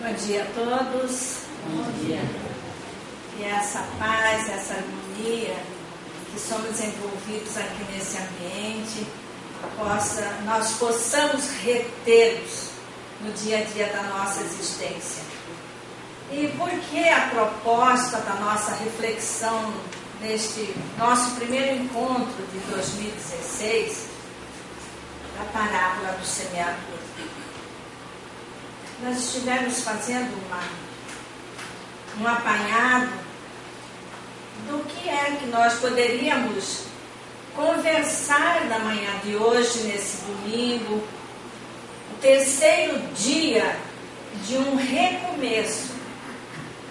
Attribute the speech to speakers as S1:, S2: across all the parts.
S1: Bom dia a todos.
S2: Bom dia.
S1: E essa paz, essa harmonia que somos envolvidos aqui nesse ambiente, nós possamos retê-los no dia a dia da nossa existência. E por que a proposta da nossa reflexão neste nosso primeiro encontro de 2016, da parábola do semeador? Nós estivemos fazendo um apanhado do que é que nós poderíamos conversar na manhã de hoje, nesse domingo, o terceiro dia de um recomeço.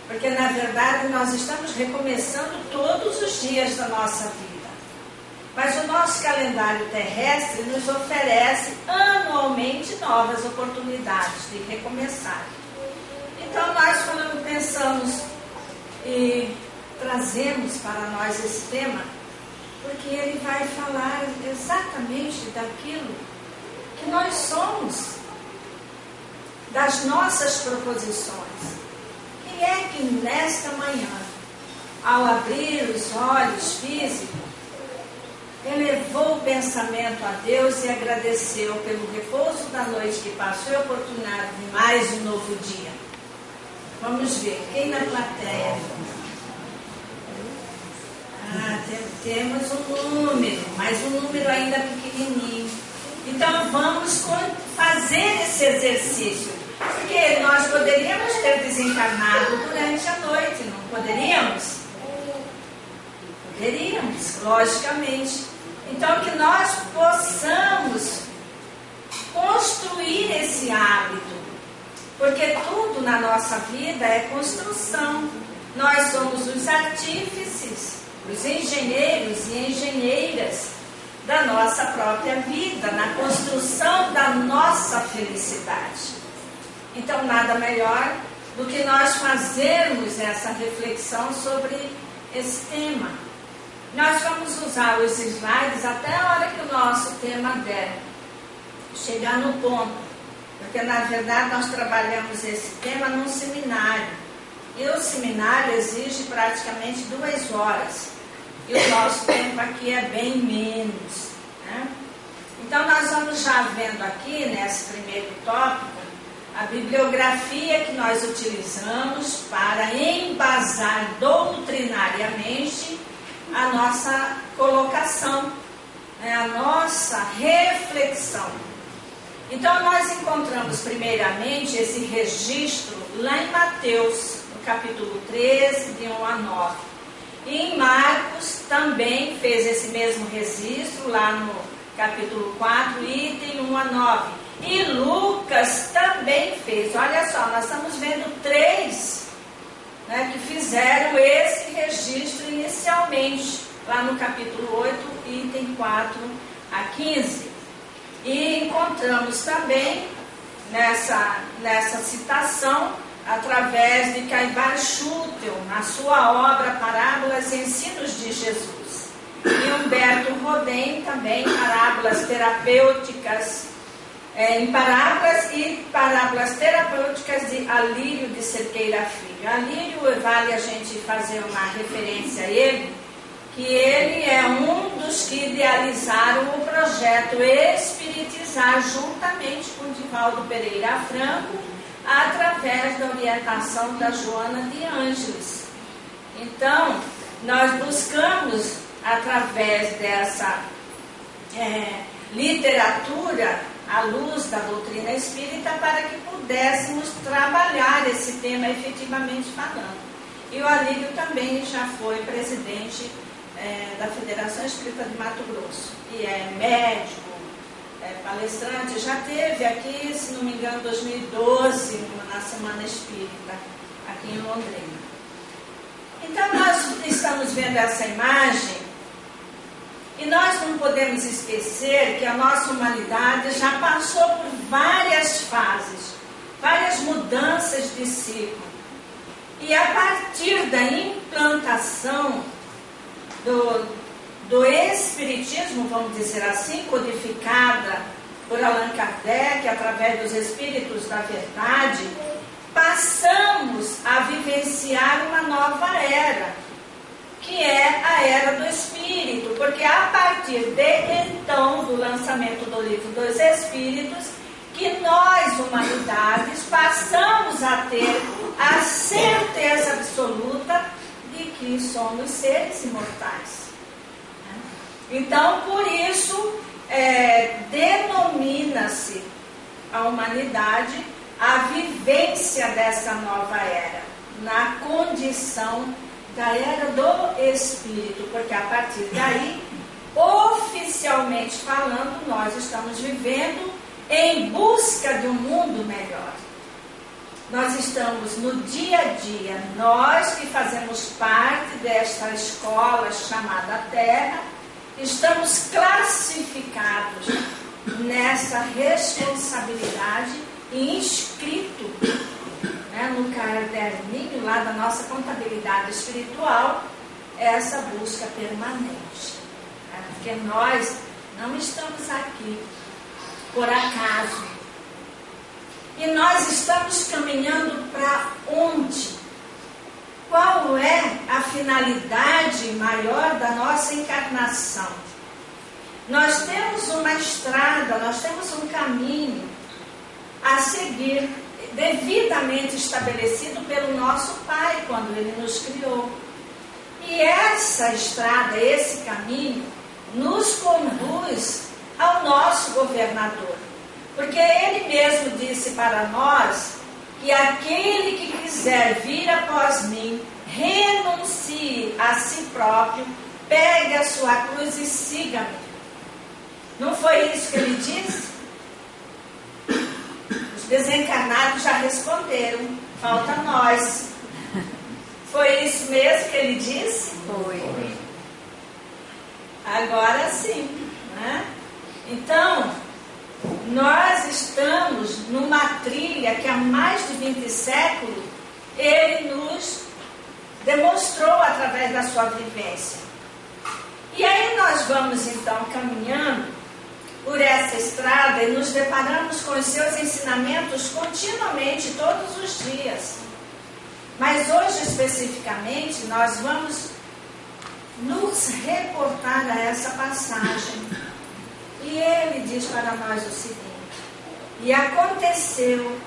S1: Porque, na verdade, nós estamos recomeçando todos os dias da nossa vida. Mas o nosso calendário terrestre nos oferece anualmente novas oportunidades de recomeçar. Então, nós pensamos e trazemos para nós esse tema, porque ele vai falar exatamente daquilo que nós somos, das nossas proposições. Quem é que nesta manhã, ao abrir os olhos físicos, elevou o pensamento a Deus e agradeceu pelo repouso da noite que passou e a oportunidade de mais um novo dia? Vamos ver, quem na plateia? Temos um número, mas um número ainda pequenininho. Então vamos fazer esse exercício. Porque nós poderíamos ter desencarnado durante a noite, não poderíamos? Poderíamos, logicamente. Então, que nós possamos construir esse hábito, porque tudo na nossa vida é construção. Nós somos os artífices, os engenheiros e engenheiras da nossa própria vida, na construção da nossa felicidade. Então, nada melhor do que nós fazermos essa reflexão sobre esse tema. Nós vamos usar os slides até a hora que o nosso tema der chegar no ponto, porque na verdade nós trabalhamos esse tema num seminário, e o seminário exige praticamente 2 horas, e o nosso tempo aqui é bem menos, né? Então nós vamos já vendo aqui nesse primeiro tópico a bibliografia que nós utilizamos para embasar doutrinariamente a nossa colocação, a nossa reflexão. Então nós encontramos primeiramente esse registro lá em Mateus, no capítulo 13, de 1 a 9. E em Marcos também fez esse mesmo registro, lá no capítulo 4, item 1 a 9. E Lucas também fez. Olha só, nós estamos vendo 3 que fizeram esse registro inicialmente, lá no capítulo 8, item 4 a 15. E encontramos também nessa citação, através de Caibar Schutel, na sua obra Parábolas e Ensinos de Jesus. E Humberto Rodin também, Parábolas Terapêuticas, em parábolas e parábolas terapêuticas de Alírio de Cerqueira Filho. Alírio, vale a gente fazer uma referência a ele, que ele é um dos que idealizaram o projeto Espiritizar, juntamente com Divaldo Pereira Franco, através da orientação da Joana de Ângeles. Então, nós buscamos, através dessa literatura, à luz da doutrina espírita, para que pudéssemos trabalhar esse tema efetivamente falando. E o Alírio também já foi presidente da Federação Espírita de Mato Grosso, e é médico, palestrante, já teve aqui, se não me engano, em 2012, na Semana Espírita, aqui em Londrina. Então nós estamos vendo essa imagem, e nós não podemos esquecer que a nossa humanidade já passou por várias fases, várias mudanças de ciclo. E a partir da implantação do Espiritismo, vamos dizer assim, codificada por Allan Kardec, através dos Espíritos da Verdade, passamos era do Espírito, porque a partir de então, do lançamento do livro dos Espíritos, que nós, humanidades, passamos a ter a certeza absoluta de que somos seres imortais. Então, por isso, denomina-se a humanidade a vivência dessa nova era, na condição da era do Espírito, porque a partir daí, oficialmente falando, nós estamos vivendo em busca de um mundo melhor. Nós estamos no dia a dia, nós que fazemos parte desta escola chamada Terra, estamos classificados nessa responsabilidade e inscrito, no caderninho lá da nossa contabilidade espiritual, essa busca permanente. Porque nós não estamos aqui por acaso. E nós estamos caminhando para onde? Qual é a finalidade maior da nossa encarnação? Nós temos uma estrada, nós temos um caminho a seguir, devidamente estabelecido pelo nosso Pai, quando Ele nos criou. E essa estrada, esse caminho, nos conduz ao nosso governador. Porque Ele mesmo disse para nós que aquele que quiser vir após mim, renuncie a si próprio, pegue a sua cruz e siga-me. Não foi isso que Ele disse? Os desencarnados já responderam, falta nós. Foi isso mesmo que Ele disse?
S2: Foi.
S1: Agora sim, né? Então, nós estamos numa trilha que há mais de 20 séculos Ele nos demonstrou através da sua vivência. E aí nós vamos então caminhando por essa estrada e nos deparamos com os seus ensinamentos continuamente, todos os dias. Mas hoje especificamente nós vamos nos reportar a essa passagem. E Ele diz para nós o seguinte: e aconteceu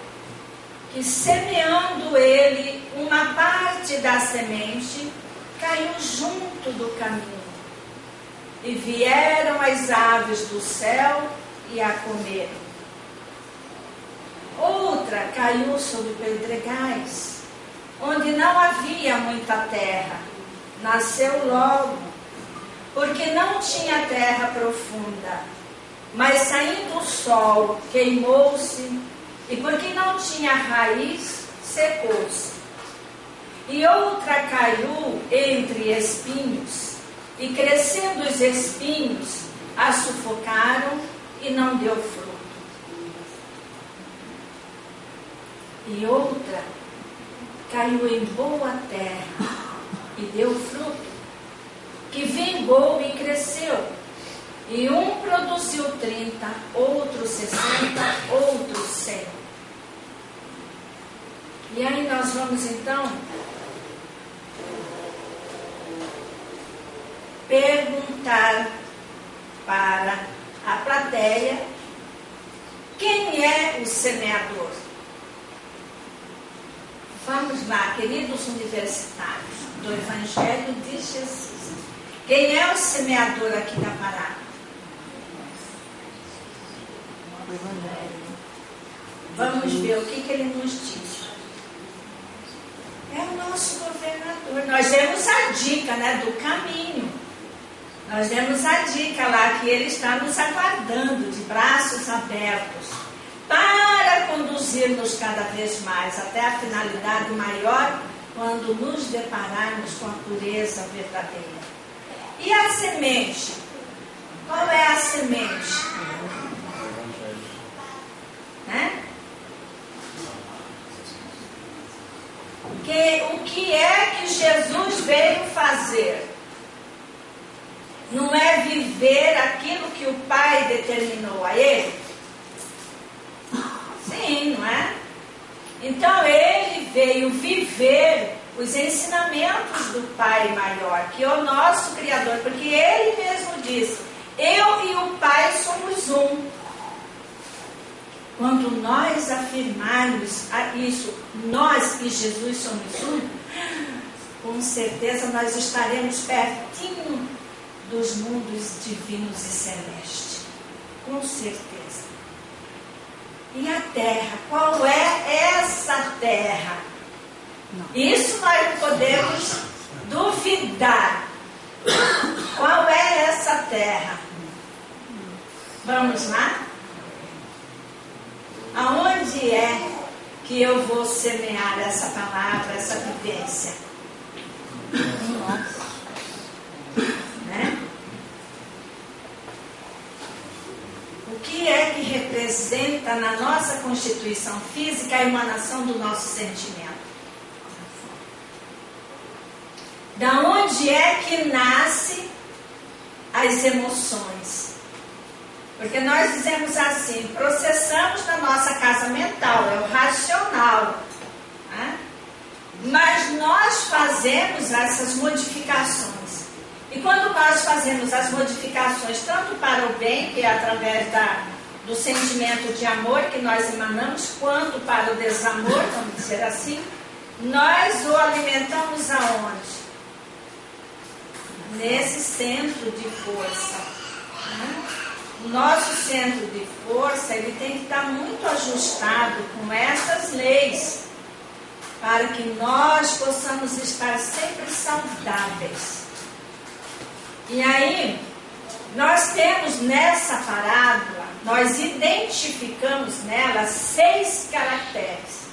S1: que, semeando Ele uma parte da semente, caiu junto do caminho, e vieram as aves do céu e a comeram. Outra caiu sobre pedregais, onde não havia muita terra, nasceu logo, porque não tinha terra profunda. Mas saindo o sol, queimou-se, e porque não tinha raiz, secou-se. E outra caiu entre espinhos, e crescendo os espinhos, a sufocaram e não deu fruto. E outra caiu em boa terra e deu fruto, que vingou e cresceu. E um produziu 30, outro 60, outro 100. E aí nós vamos então perguntar para a plateia quem é o semeador. Vamos lá, queridos universitários do Evangelho de Jesus. Quem é o semeador aqui da Pará? Vamos ver o que Ele nos diz. É o nosso governador. Nós demos a dica, do caminho. Nós demos a dica lá que Ele está nos aguardando de braços abertos para conduzir-nos cada vez mais até a finalidade maior, quando nos depararmos com a pureza verdadeira. E a semente? Qual é a semente? O que é que Jesus veio fazer? Não é viver aquilo que o Pai determinou a Ele? Sim, não é? Então Ele veio viver os ensinamentos do Pai maior, que é o nosso Criador, porque Ele mesmo disse: eu e o Pai somos um. Quando nós afirmarmos isso, nós e Jesus somos um, com certeza nós estaremos pertinho dos mundos divinos e celestes. Com certeza. E a terra? Qual é essa terra? Isso nós não podemos duvidar. Qual é essa terra? Vamos lá? Aonde é que eu vou semear essa palavra, essa vivência? Né? O que é que representa na nossa constituição física a emanação do nosso sentimento? Da onde é que nasce as emoções? Porque nós dizemos assim, processamos na nossa casa mental, é o racional. Né? Mas nós fazemos essas modificações. E quando nós fazemos as modificações, tanto para o bem, que é através do sentimento de amor que nós emanamos, quanto para o desamor, vamos dizer assim, nós o alimentamos aonde? Nesse centro de força. Né? O nosso centro de força, ele tem que estar muito ajustado com essas leis, para que nós possamos estar sempre saudáveis. E aí, nós temos nessa parábola, nós identificamos nela 6 caracteres,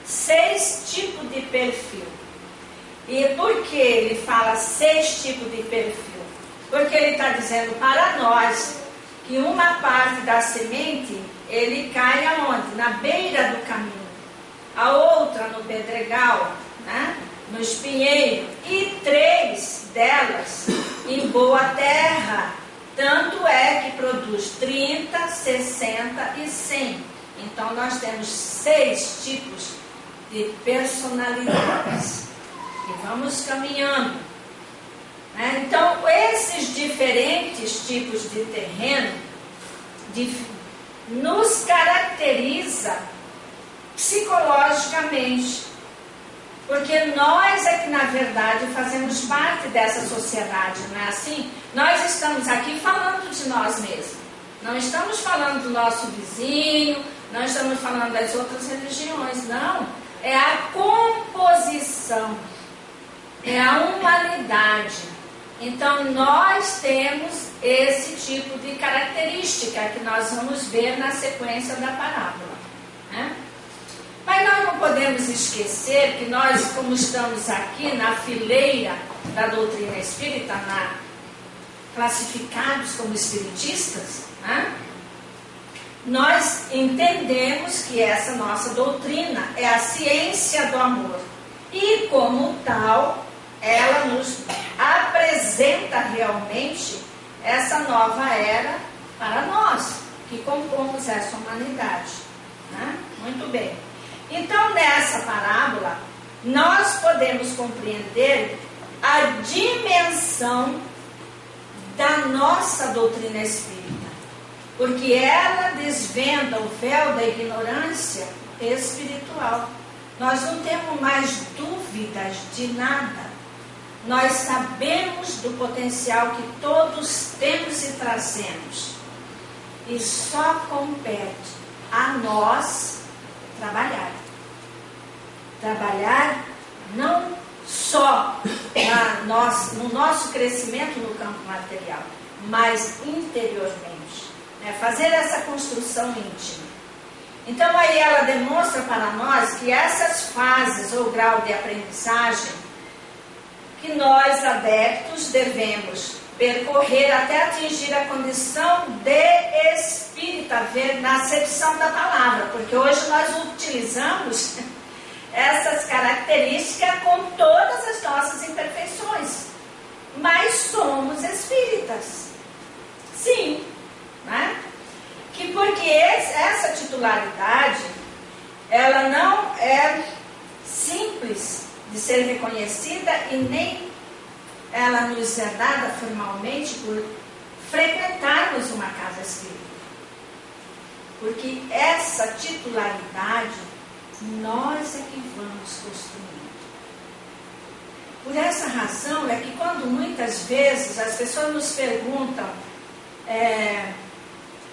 S1: 6 tipos de perfil. E por que ele fala 6 tipos de perfil? Porque ele está dizendo para nós que uma parte da semente, ele cai aonde? Na beira do caminho. A outra no pedregal, né? No espinheiro. E 3 delas em boa terra. Tanto é que produz 30, 60 e 100. Então nós temos 6 tipos de personalidades. E vamos caminhando. Então, esses diferentes tipos de terreno nos caracteriza psicologicamente, porque nós é que, na verdade, fazemos parte dessa sociedade, não é assim? Nós estamos aqui falando de nós mesmos, não estamos falando do nosso vizinho, não estamos falando das outras religiões, não. É a composição, é a humanidade. Então, nós temos esse tipo de característica que nós vamos ver na sequência da parábola. Né? Mas nós não podemos esquecer que nós, como estamos aqui na fileira da doutrina espírita, classificados como espiritistas, né? Nós entendemos que essa nossa doutrina é a ciência do amor. E, como tal, ela nos apresenta realmente essa nova era para nós, que compomos essa humanidade. Né? Muito bem. Então, nessa parábola, nós podemos compreender a dimensão da nossa doutrina espírita, porque ela desvenda o véu da ignorância espiritual. Nós não temos mais dúvidas de nada. Nós sabemos do potencial que todos temos e trazemos. E só compete a nós trabalhar. Trabalhar não só no nosso crescimento no campo material, mas interiormente. Né? Fazer essa construção íntima. Então aí ela demonstra para nós que essas fases ou grau de aprendizagem que nós adeptos devemos percorrer até atingir a condição de espírita, ver na acepção da palavra, porque hoje nós utilizamos essas características com todas as nossas imperfeições, mas somos espíritas, sim, né? Que porque essa titularidade, ela não é simples de ser reconhecida e nem ela nos é dada formalmente por frequentarmos uma casa espírita. Porque essa titularidade nós é que vamos construindo. Por essa razão é que quando muitas vezes as pessoas nos perguntam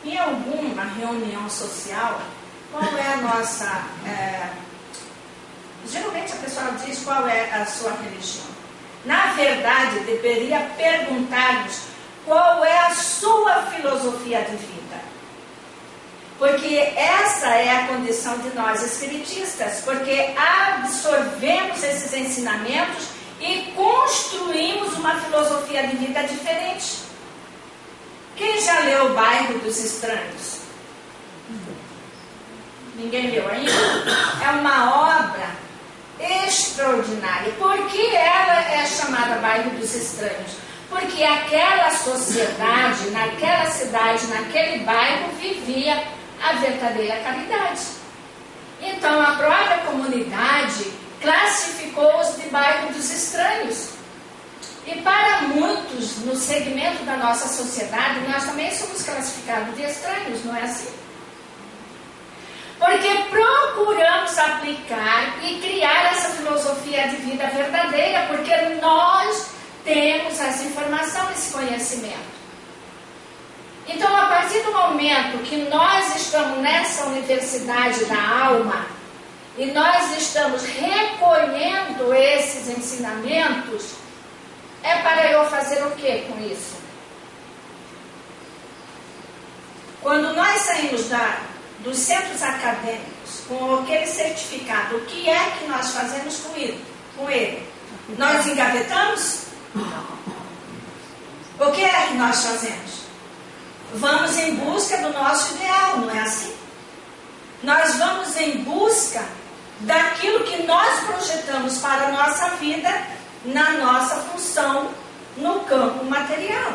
S1: em alguma reunião social qual é a nossa... geralmente a pessoa diz qual é a sua religião. Na verdade, deveria perguntar-nos qual é a sua filosofia de vida. Porque essa é a condição de nós espiritistas, porque absorvemos esses ensinamentos e construímos uma filosofia de vida diferente. Quem já leu O Bairro dos Estranhos? Ninguém leu ainda? É uma obra extraordinária. Por que ela é chamada Bairro dos Estranhos? Porque aquela sociedade, naquela cidade, naquele bairro, vivia a verdadeira caridade. Então a própria comunidade classificou-os de Bairro dos Estranhos. E para muitos, no segmento da nossa sociedade, nós também somos classificados de estranhos, não é assim? Porque procuramos aplicar e criar essa filosofia de vida verdadeira, porque nós temos essa informação, esse conhecimento. Então, a partir do momento que nós estamos nessa universidade da alma, e nós estamos recolhendo esses ensinamentos, é para eu fazer o que com isso? Quando nós saímos dos centros acadêmicos com aquele certificado, o que é que nós fazemos com ele? Nós engavetamos? O que é que nós fazemos? Vamos em busca do nosso ideal, não é assim? Nós vamos em busca daquilo que nós projetamos para a nossa vida, na nossa função, no campo material.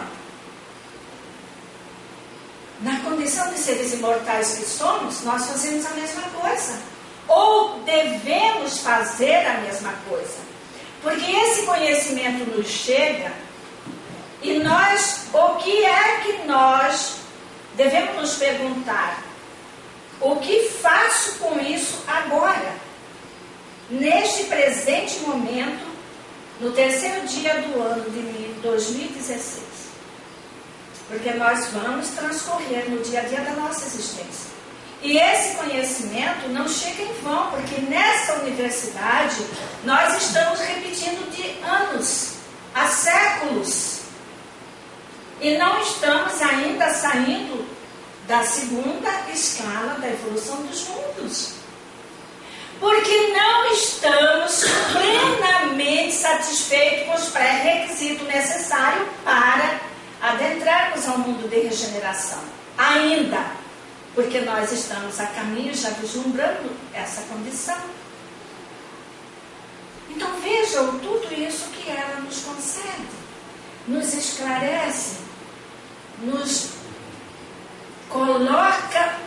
S1: Na condição de seres imortais que somos, nós fazemos a mesma coisa. Ou devemos fazer a mesma coisa. Porque esse conhecimento nos chega e nós, o que é que nós devemos nos perguntar? O que faço com isso agora? Neste presente momento, no terceiro dia do ano de 2016. Porque nós vamos transcorrer no dia a dia da nossa existência. E esse conhecimento não chega em vão, porque nessa universidade nós estamos repetindo de anos, há séculos. E não estamos ainda saindo da segunda escala da evolução dos mundos. Porque não estamos plenamente satisfeitos com os pré-requisitos necessários para adentrarmos ao mundo de regeneração. Ainda, porque nós estamos a caminho já vislumbrando essa condição. Então vejam tudo isso que ela nos concede, nos esclarece, nos coloca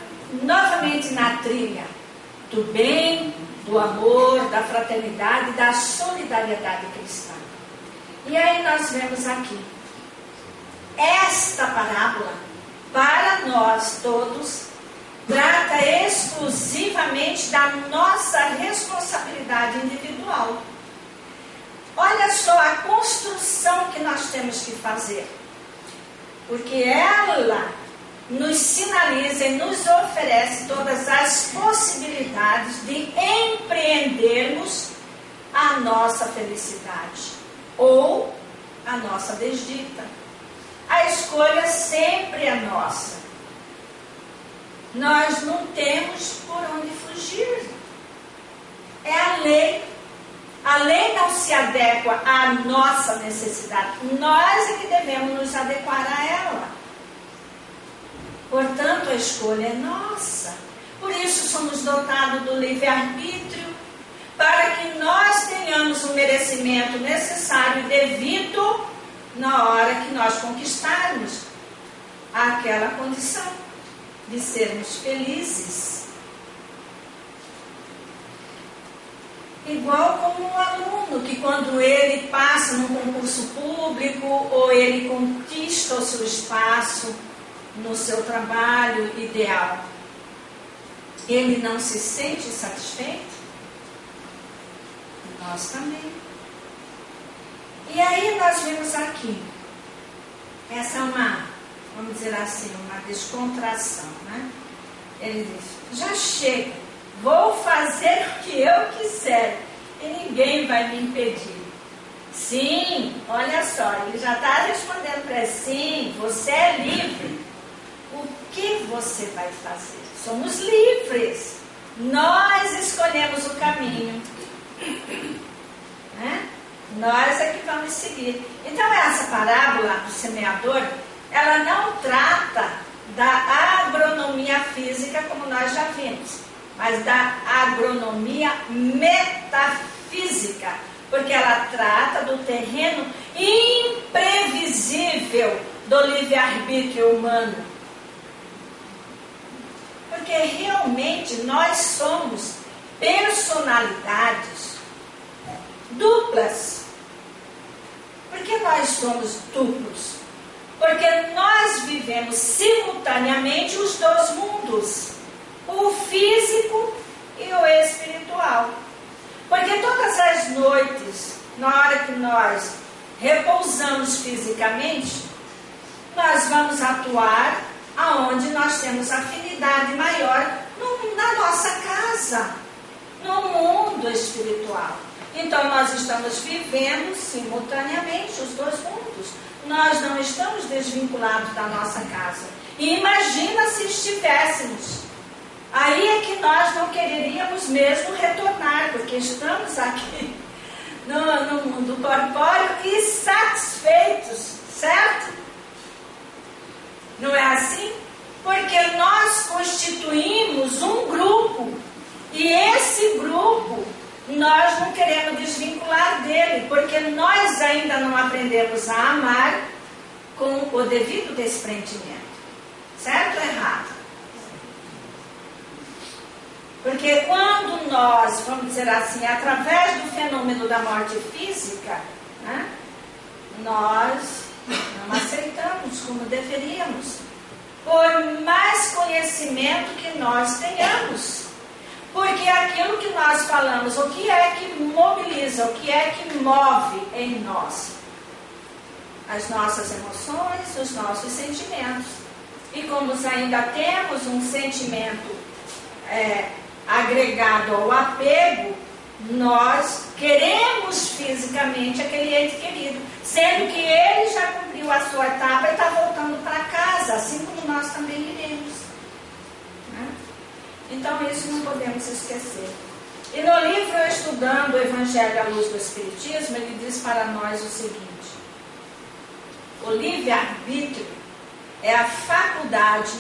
S1: novamente na trilha do bem, do amor, da fraternidade, da solidariedade cristã. E aí nós vemos aqui, esta parábola, para nós todos, trata exclusivamente da nossa responsabilidade individual. Olha só a construção que nós temos que fazer. Porque ela nos sinaliza e nos oferece todas as possibilidades de empreendermos a nossa felicidade ou a nossa desdita. A escolha sempre é nossa. Nós não temos por onde fugir. É a lei. A lei não se adequa à nossa necessidade. Nós é que devemos nos adequar a ela. Portanto, a escolha é nossa. Por isso somos dotados do livre-arbítrio, para que nós tenhamos o merecimento necessário e devido na hora que nós conquistarmos aquela condição de sermos felizes. Igual como um aluno, que quando ele passa num concurso público ou ele conquista o seu espaço no seu trabalho ideal, ele não se sente satisfeito? Nós também. E aí nós vimos aqui, essa é uma, vamos dizer assim, uma descontração, né? Ele diz, já chega, vou fazer o que eu quiser e ninguém vai me impedir. Sim, olha só, ele já está respondendo para ele, sim, você é livre. O que você vai fazer? Somos livres. Nós escolhemos o caminho. Né? Nós é que vamos seguir. Então essa parábola do semeador, ela não trata da agronomia física como nós já vimos, mas da agronomia metafísica, porque ela trata do terreno imprevisível do livre-arbítrio humano. Porque realmente nós somos personalidades duplas. Por que nós somos duplos? Porque nós vivemos simultaneamente os dois mundos, o físico e o espiritual. Porque todas as noites, na hora que nós repousamos fisicamente, nós vamos atuar aonde nós temos afinidade maior na nossa casa, no mundo espiritual. Então nós estamos vivendo simultaneamente os dois mundos. Nós não estamos desvinculados da nossa casa. E imagina se estivéssemos. Aí é que nós não quereríamos mesmo retornar, porque estamos aqui no mundo corpóreo e satisfeitos, certo? Não é assim? Porque nós constituímos um grupo e esse grupo nós não queremos desvincular dele, porque nós ainda não aprendemos a amar com o devido desprendimento. Certo ou errado? Porque quando nós, vamos dizer assim, através do fenômeno da morte física, né, nós não aceitamos como deveríamos, por mais conhecimento que nós tenhamos. Porque aquilo que nós falamos, o que é que mobiliza, o que é que move em nós? As nossas emoções, os nossos sentimentos. E como ainda temos um sentimento agregado ao apego, nós queremos fisicamente aquele ente querido, sendo que ele já cumpriu a sua etapa e está voltando para casa, assim como nós também iremos. Né? Então isso não podemos esquecer. E no livro Estudando o Evangelho à Luz do Espiritismo, ele diz para nós o seguinte: o livre-arbítrio é a faculdade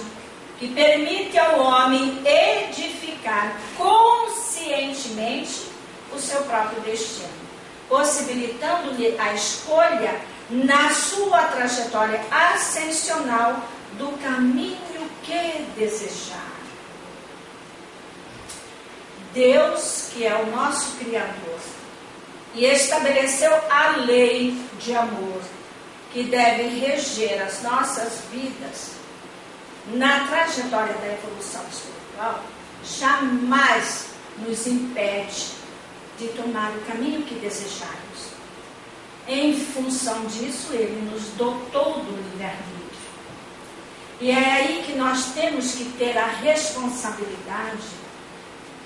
S1: que permite ao homem edificar conscientemente o seu próprio destino, possibilitando-lhe a escolha na sua trajetória ascensional do caminho que desejar. Deus, que é o nosso Criador, e estabeleceu a lei de amor que deve reger as nossas vidas na trajetória da evolução espiritual, jamais nos impede de tomar o caminho que desejarmos. Em função disso, ele nos dotou do livre-arbítrio. E é aí que nós temos que ter a responsabilidade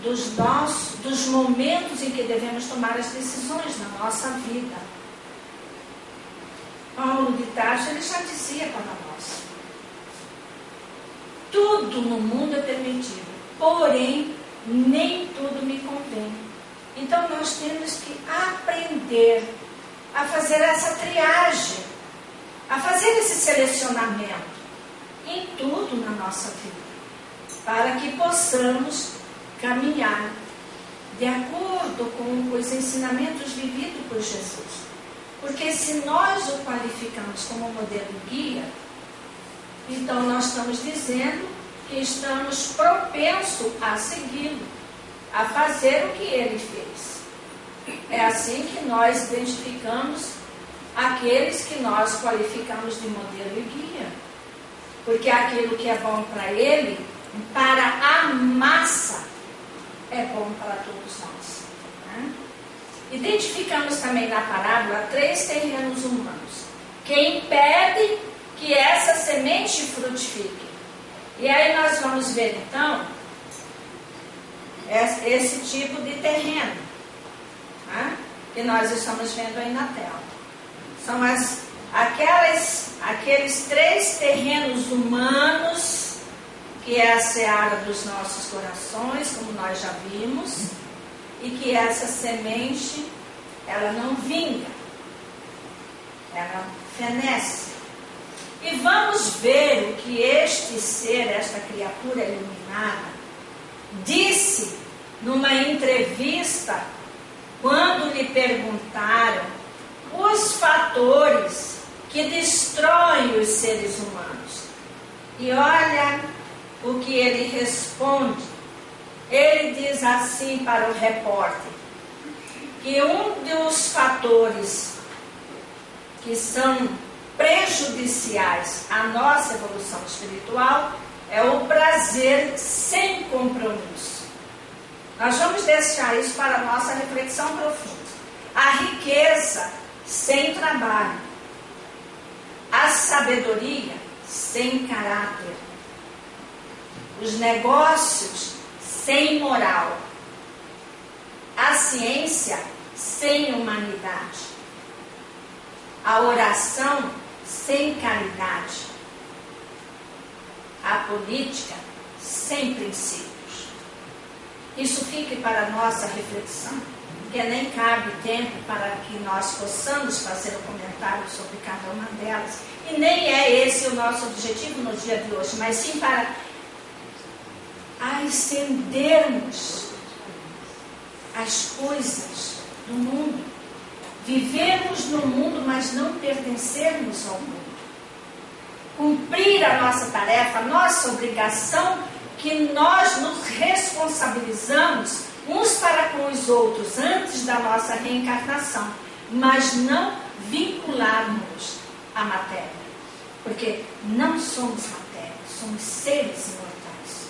S1: dos momentos em que devemos tomar as decisões na nossa vida. Paulo de Tarso, ele já dizia para nós: tudo no mundo é permitido, porém nem tudo me convém. Então nós temos que aprender a fazer essa triagem, a fazer esse selecionamento em tudo na nossa vida, para que possamos caminhar de acordo com os ensinamentos vividos por Jesus. Porque se nós o qualificamos como modelo guia, então nós estamos dizendo que estamos propensos a segui-lo, a fazer o que ele fez. É assim que nós identificamos aqueles que nós qualificamos de modelo e guia. Porque aquilo que é bom para ele, para a massa, é bom para todos nós. Né? Identificamos também na parábola 3 terrenos humanos que impedem que essa semente frutifique. E aí nós vamos ver então esse tipo de terreno, né, que nós estamos vendo aí na tela. São aqueles 3 terrenos humanos, que é a seara dos nossos corações, como nós já vimos, e que essa semente, ela não vinga, ela fenece. E vamos ver o que este ser, esta criatura iluminada, disse numa entrevista, quando lhe perguntaram os fatores que destroem os seres humanos. E olha o que ele responde. Ele diz assim para o repórter, que um dos fatores que são prejudiciais à nossa evolução espiritual é o prazer sem compromisso. Nós vamos deixar isso para a nossa reflexão profunda. A riqueza sem trabalho, a sabedoria sem caráter, os negócios sem moral, a ciência sem humanidade, a oração sem caridade, a política sem princípios. Isso fique para a nossa reflexão, porque nem cabe tempo para que nós possamos fazer um comentário sobre cada uma delas. E nem é esse o nosso objetivo no dia de hoje, mas sim para ascendermos as coisas do mundo. Vivermos no mundo, mas não pertencermos ao mundo. Cumprir a nossa tarefa, a nossa obrigação, que nós nos responsabilizamos uns para com os outros antes da nossa reencarnação, mas não vincularmos à matéria, porque não somos matéria, somos seres imortais.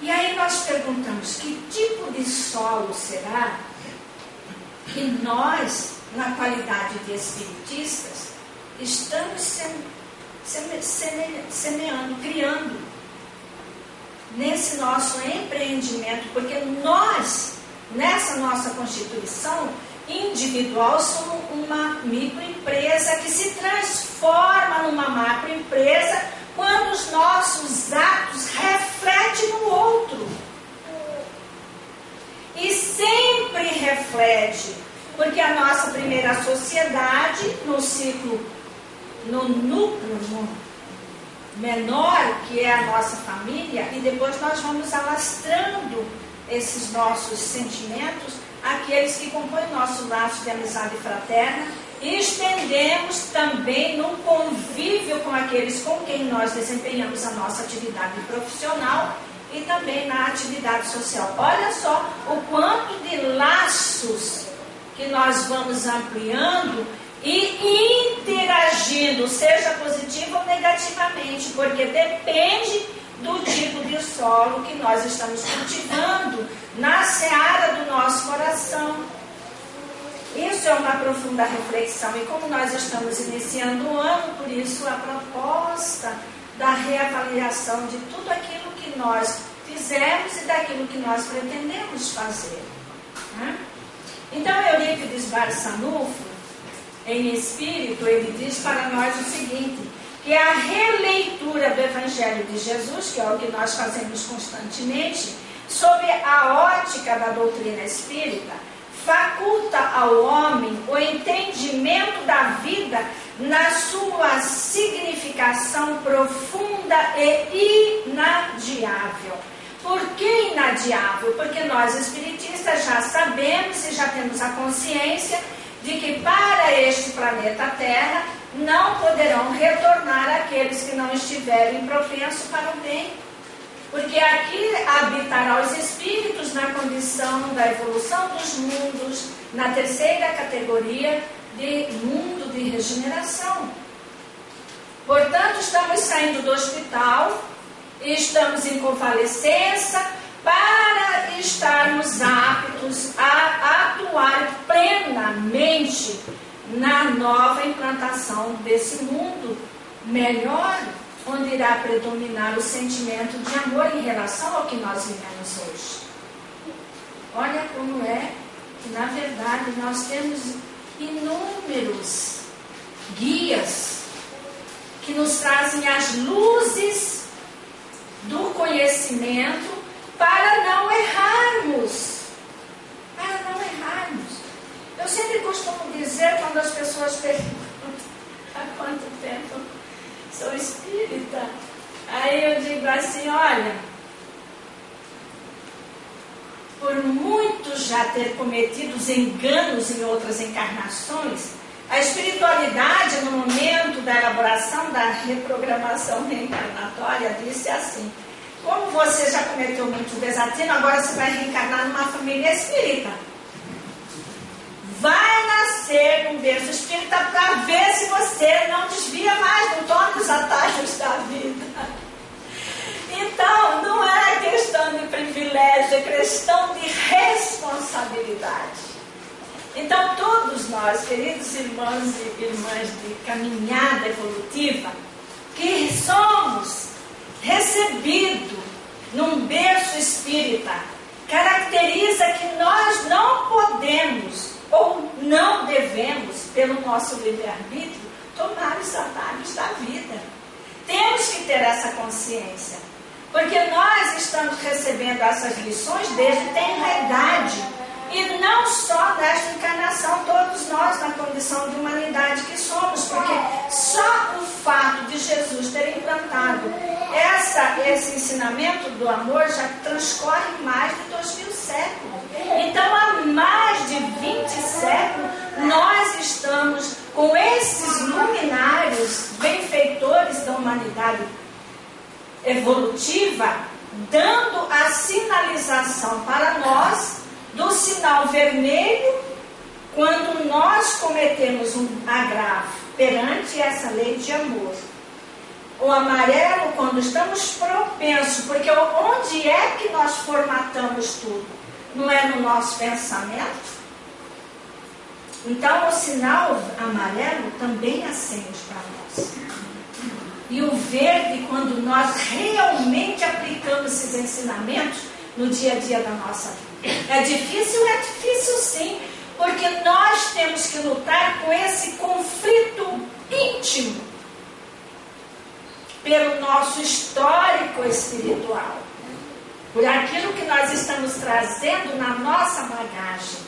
S1: E aí nós perguntamos, que tipo de solo será que nós, na qualidade de espiritistas, estamos semeando, criando nesse nosso empreendimento, porque nós, nessa nossa constituição individual, somos uma microempresa que se transforma numa macroempresa quando os nossos atos refletem no outro. E sempre reflete, porque a nossa primeira sociedade, no ciclo, no núcleo menor, que é a nossa família, e depois nós vamos alastrando esses nossos sentimentos àqueles que compõem nosso laço de amizade fraterna, e estendemos também no convívio com aqueles com quem nós desempenhamos a nossa atividade profissional e também na atividade social. Olha só o quanto de laços que nós vamos ampliando e interagindo, seja positivo ou negativamente, porque depende do tipo de solo que nós estamos cultivando na seara do nosso coração. Isso é uma profunda reflexão, e como nós estamos iniciando o ano, por isso a proposta da reavaliação de tudo aquilo que nós fizemos e daquilo que nós pretendemos fazer. Né? Então, Eurípides Barçanufo, em espírito, ele diz para nós o seguinte, que a releitura do Evangelho de Jesus, que é o que nós fazemos constantemente, sob a ótica da doutrina espírita, faculta ao homem o entendimento da vida na sua significação profunda e inadiável. Por que inadiável? Porque nós espiritistas já sabemos e já temos a consciência de que para este planeta Terra não poderão retornar aqueles que não estiverem propensos para o bem. Porque aqui habitará os espíritos na condição da evolução dos mundos, na terceira categoria de mundo de regeneração. Portanto, estamos saindo do hospital, estamos em convalescença, para estarmos aptos a atuar plenamente na nova implantação desse mundo melhor, onde irá predominar o sentimento de amor em relação ao que nós vivemos hoje. Olha como é que, na verdade, nós temos inúmeros guias que nos trazem as luzes do conhecimento para não errarmos. Para não errarmos. Eu sempre costumo dizer, quando as pessoas perguntam há quanto tempo sou espírita, aí eu digo assim, olha, por muito já ter cometido os enganos em outras encarnações, a espiritualidade, no momento da elaboração da reprogramação reencarnatória, disse assim: como você já cometeu muito desatino, agora você vai reencarnar numa família espírita. Vai nascer num berço espírita para ver se você não desvia mais, não toma os atalhos da vida. Então, não é questão de privilégio, é questão de responsabilidade. Então, todos nós, queridos irmãos e irmãs de caminhada evolutiva, que somos recebidos num berço espírita, caracteriza que nós não podemos ou não devemos, pelo nosso livre-arbítrio, tomar os atalhos da vida. Temos que ter essa consciência, porque nós estamos recebendo essas lições desde tenra idade, e não só nesta encarnação, todos nós na condição de humanidade que somos, porque só o fato de Jesus ter implantado esse ensinamento do amor já transcorre mais de 2000 séculos. Então, há mais de 20 séculos, nós estamos com esses luminares benfeitores da humanidade evolutiva, dando a sinalização para nós do sinal vermelho quando nós cometemos um agravo perante essa lei de amor. O amarelo quando estamos propensos, porque onde é que nós formatamos tudo? Não é no nosso pensamento? Então o sinal amarelo também acende para nós. E o verde quando nós realmente aplicamos esses ensinamentos no dia a dia da nossa vida. É difícil sim, porque nós temos que lutar com esse conflito íntimo pelo nosso histórico espiritual, por aquilo que nós estamos trazendo na nossa bagagem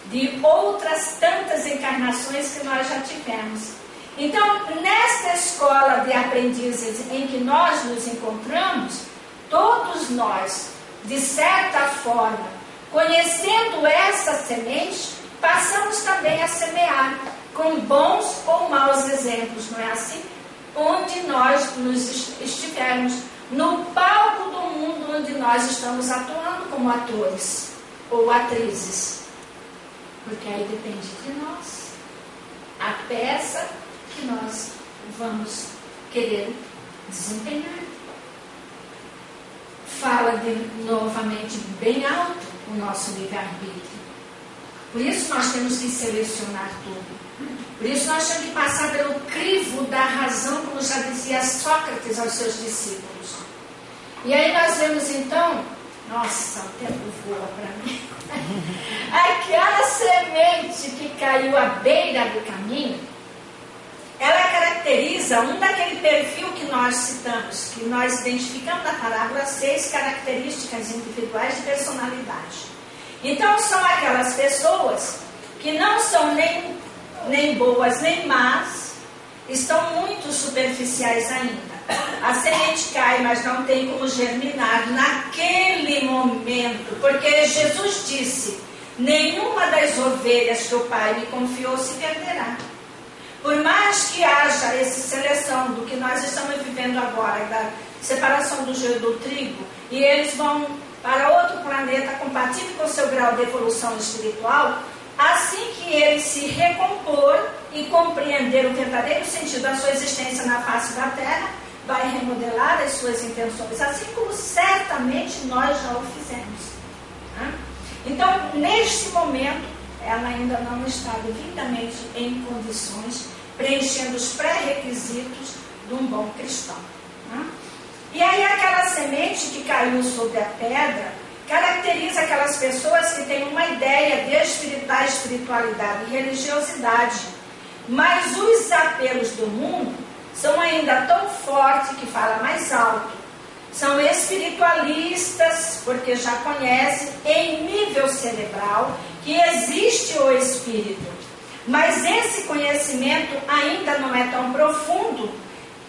S1: de outras tantas encarnações que nós já tivemos. Então, nesta escola de aprendizes em que nós nos encontramos, todos nós, de certa forma, conhecendo essa semente, passamos também a semear com bons ou maus exemplos, não é assim? Onde nós estivermos, no palco do mundo onde nós estamos atuando como atores ou atrizes, porque aí depende de nós a peça que nós vamos querer desempenhar. Fala novamente bem alto o nosso livre-arbítrio. Por isso nós temos que selecionar tudo. Por isso nós temos que passar pelo crivo da razão, como já dizia Sócrates aos seus discípulos. E aí nós vemos então, nossa, o tempo voa para mim. Aquela semente que caiu à beira do caminho, ela caracteriza um daquele perfil que nós citamos, que nós identificamos na parábola 6 características individuais de personalidade. Então são aquelas pessoas que não são nem boas nem más, estão muito superficiais ainda. A semente cai, mas não tem como germinar naquele momento, porque Jesus disse: nenhuma das ovelhas que o Pai me confiou se perderá. Por mais que haja essa seleção do que nós estamos vivendo agora, da separação do joio do trigo, e eles vão para outro planeta compatível com o seu grau de evolução espiritual, assim que eles se recompor e compreender o verdadeiro sentido da sua existência na face da Terra, vai remodelar as suas intenções, assim como certamente nós já o fizemos. Então, neste momento, ela ainda não está devidamente em condições, preenchendo os pré-requisitos de um bom cristão. E aí aquela semente que caiu sobre a pedra caracteriza aquelas pessoas que têm uma ideia da espiritualidade e religiosidade, mas os apelos do mundo são ainda tão fortes que fala mais alto. São espiritualistas, porque já conhecem em nível cerebral que existe o espírito. Mas esse conhecimento ainda não é tão profundo,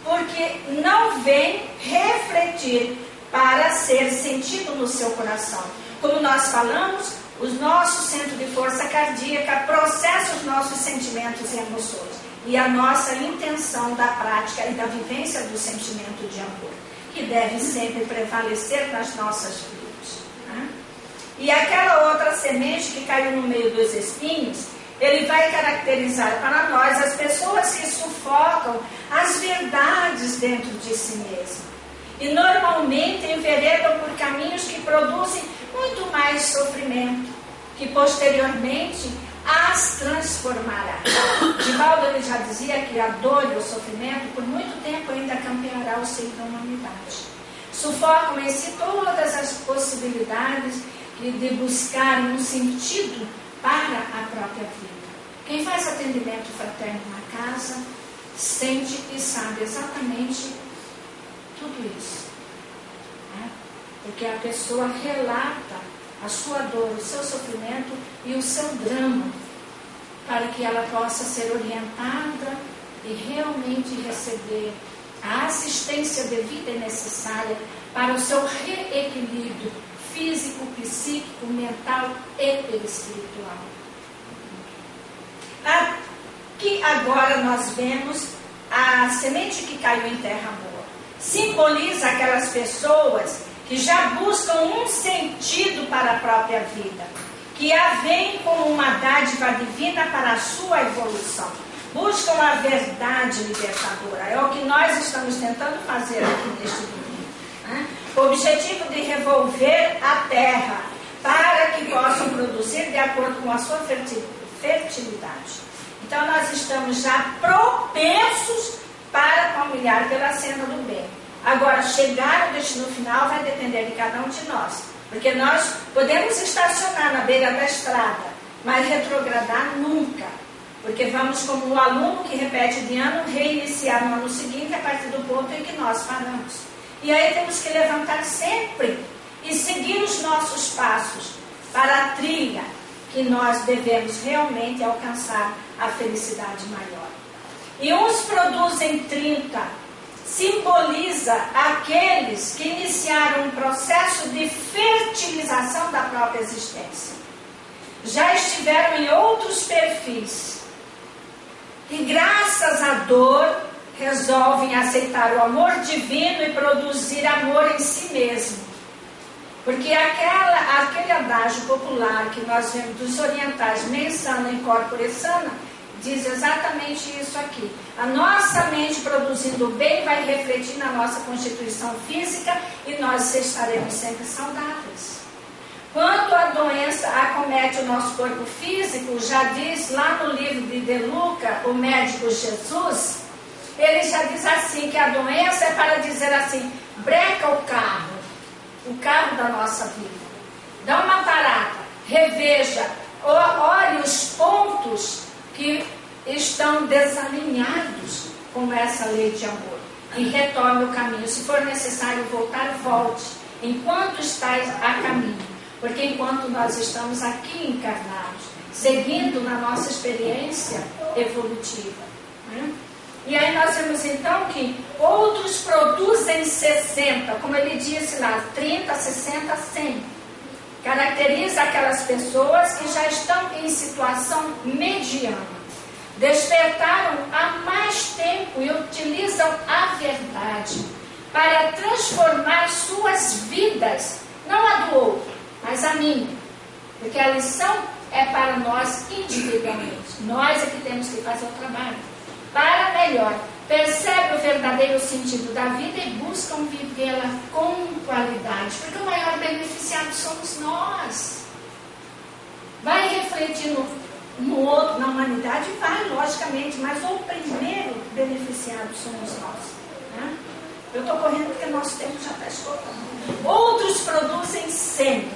S1: porque não vem refletir para ser sentido no seu coração. Como nós falamos, o nosso centro de força cardíaca processa os nossos sentimentos e emoções. E a nossa intenção da prática e da vivência do sentimento de amor, que deve sempre prevalecer nas nossas vidas. E aquela outra semente que caiu no meio dos espinhos, ele vai caracterizar para nós as pessoas que sufocam as verdades dentro de si mesmo. E normalmente enveredam por caminhos que produzem muito mais sofrimento, que posteriormente as transformará. Divaldo ele já dizia que a dor e o sofrimento por muito tempo ainda campeará o seio da humanidade. Sufocam em si todas as possibilidades de buscar um sentido para a própria vida. Quem faz atendimento fraterno na casa sente e sabe exatamente tudo isso. Porque a pessoa relata a sua dor, o seu sofrimento e o seu drama, para que ela possa ser orientada e realmente receber a assistência devida e necessária para o seu reequilíbrio físico, psíquico, mental e perispiritual. Aqui agora nós vemos a semente que caiu em terra boa. Simboliza aquelas pessoas que já buscam um sentido para a própria vida, que a veem como uma dádiva divina para a sua evolução. Buscam a verdade libertadora. É o que nós estamos tentando fazer aqui neste vídeo. O objetivo de revolver a terra para que possam produzir de acordo com a sua fertilidade. Então nós estamos já propensos para palmilhar pela senda do bem. Agora, chegar ao destino final vai depender de cada um de nós. Porque nós podemos estacionar na beira da estrada, mas retrogradar nunca. Porque vamos, como o aluno que repete de ano, reiniciar no ano seguinte a partir do ponto em que nós paramos. E aí temos que levantar sempre e seguir os nossos passos para a trilha que nós devemos realmente alcançar a felicidade maior. E uns produzem 30, simboliza aqueles que iniciaram um processo de fertilização da própria existência. Já estiveram em outros perfis e graças à dor resolvem aceitar o amor divino e produzir amor em si mesmo. Porque aquele adágio popular que nós vemos dos orientais, mens sana in corpore sana, diz exatamente isso aqui. A nossa mente produzindo o bem vai refletir na nossa constituição física e nós estaremos sempre saudáveis. Quando a doença acomete o nosso corpo físico, já diz lá no livro de De Luca, o médico Jesus, ele já diz assim, que a doença é para dizer assim, breca o carro da nossa vida. Dá uma parada, reveja, olhe os pontos que estão desalinhados com essa lei de amor e retome o caminho. Se for necessário voltar, volte, enquanto estás a caminho. Porque enquanto nós estamos aqui encarnados, seguindo na nossa experiência evolutiva. E aí nós vemos então que outros produzem 60, como ele disse lá, 30, 60, 100. Caracteriza aquelas pessoas que já estão em situação mediana. despertaram há mais tempo e utilizam a verdade para transformar suas vidas, não a do outro, mas a minha. Porque a lição é para nós individualmente. Nós é que temos que fazer o trabalho para melhor. Percebe o verdadeiro sentido da vida e buscam vivê-la com qualidade. Porque o maior beneficiado somos nós. Vai refletir no outro, na humanidade? Vai, logicamente. Mas o primeiro beneficiado somos nós. Né? Eu estou correndo porque nosso tempo já está esgotando. Outros produzem sempre,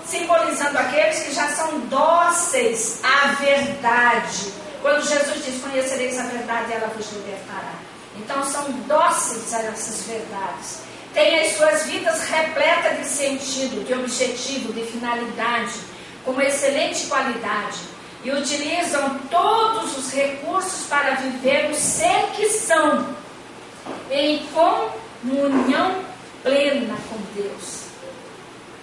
S1: simbolizando aqueles que já são dóceis à verdade. Quando Jesus diz, conhecereis a verdade, ela vos libertará. Então são dóceis a essas verdades. Têm as suas vidas repletas de sentido, de objetivo, de finalidade, com excelente qualidade. E utilizam todos os recursos para viver o ser que são, em comunhão plena com Deus.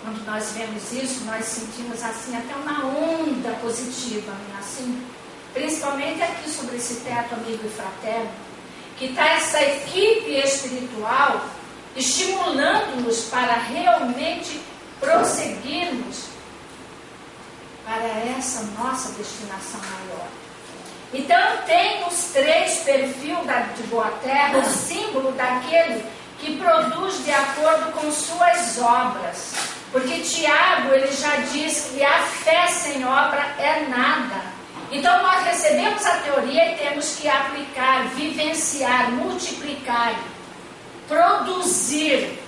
S1: Quando nós vemos isso, nós sentimos assim até uma onda positiva, não é assim? Principalmente aqui sobre esse teto amigo e fraterno, que está essa equipe espiritual estimulando-nos para realmente prosseguirmos para essa nossa destinação maior. Então tem os 3 perfis de boa terra, o símbolo daquele que produz de acordo com suas obras. Porque Tiago, ele já diz que a fé sem obra é nada. Então nós recebemos a teoria e temos que aplicar, vivenciar, multiplicar, produzir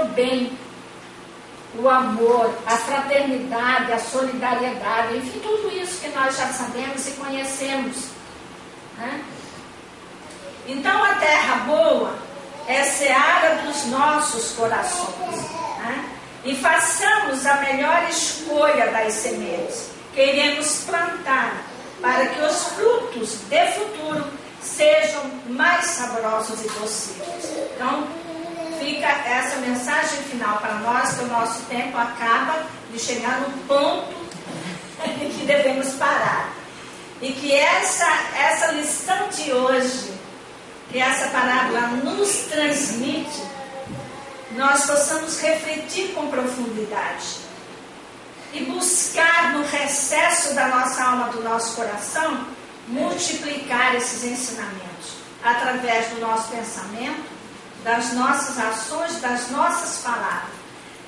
S1: o bem, o amor, a fraternidade, a solidariedade, enfim, tudo isso que nós já sabemos e conhecemos. Né? Então a terra boa é seara dos nossos corações. Né? E façamos a melhor escolha das sementes que iremos plantar, para que os frutos de futuro sejam mais saborosos e possíveis. Então, fica essa mensagem final para nós, que o nosso tempo acaba de chegar no ponto em que devemos parar. E que essa lição de hoje, que essa parábola nos transmite, nós possamos refletir com profundidade e buscar no recesso da nossa alma, do nosso coração, multiplicar esses ensinamentos através do nosso pensamento, das nossas ações, das nossas palavras.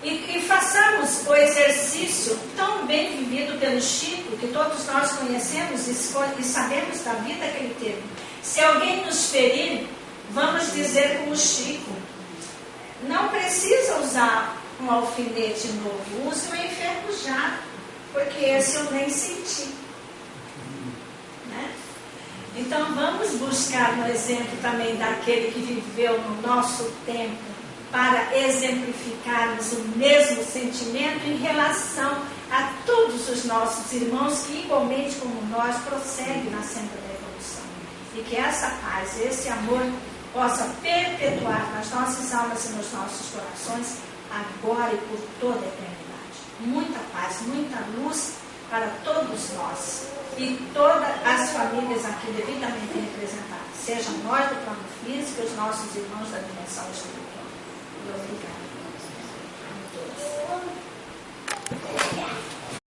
S1: E façamos o exercício tão bem vivido pelo Chico, que todos nós conhecemos e sabemos da vida que ele teve. Se alguém nos ferir, vamos dizer como Chico, não precisa usar um alfinete novo, use o enferrujado, porque esse eu nem senti. Né? Então vamos buscar no exemplo também daquele que viveu no nosso tempo, para exemplificarmos o mesmo sentimento em relação a todos os nossos irmãos que, igualmente como nós, prosseguem na senda da evolução. E que essa paz, esse amor possa perpetuar nas nossas almas e nos nossos corações, agora e por toda a eternidade. Muita paz, muita luz para todos nós e todas as famílias aqui devidamente representadas, sejam nós do plano físico e os nossos irmãos da dimensão espiritual. Obrigada a todos.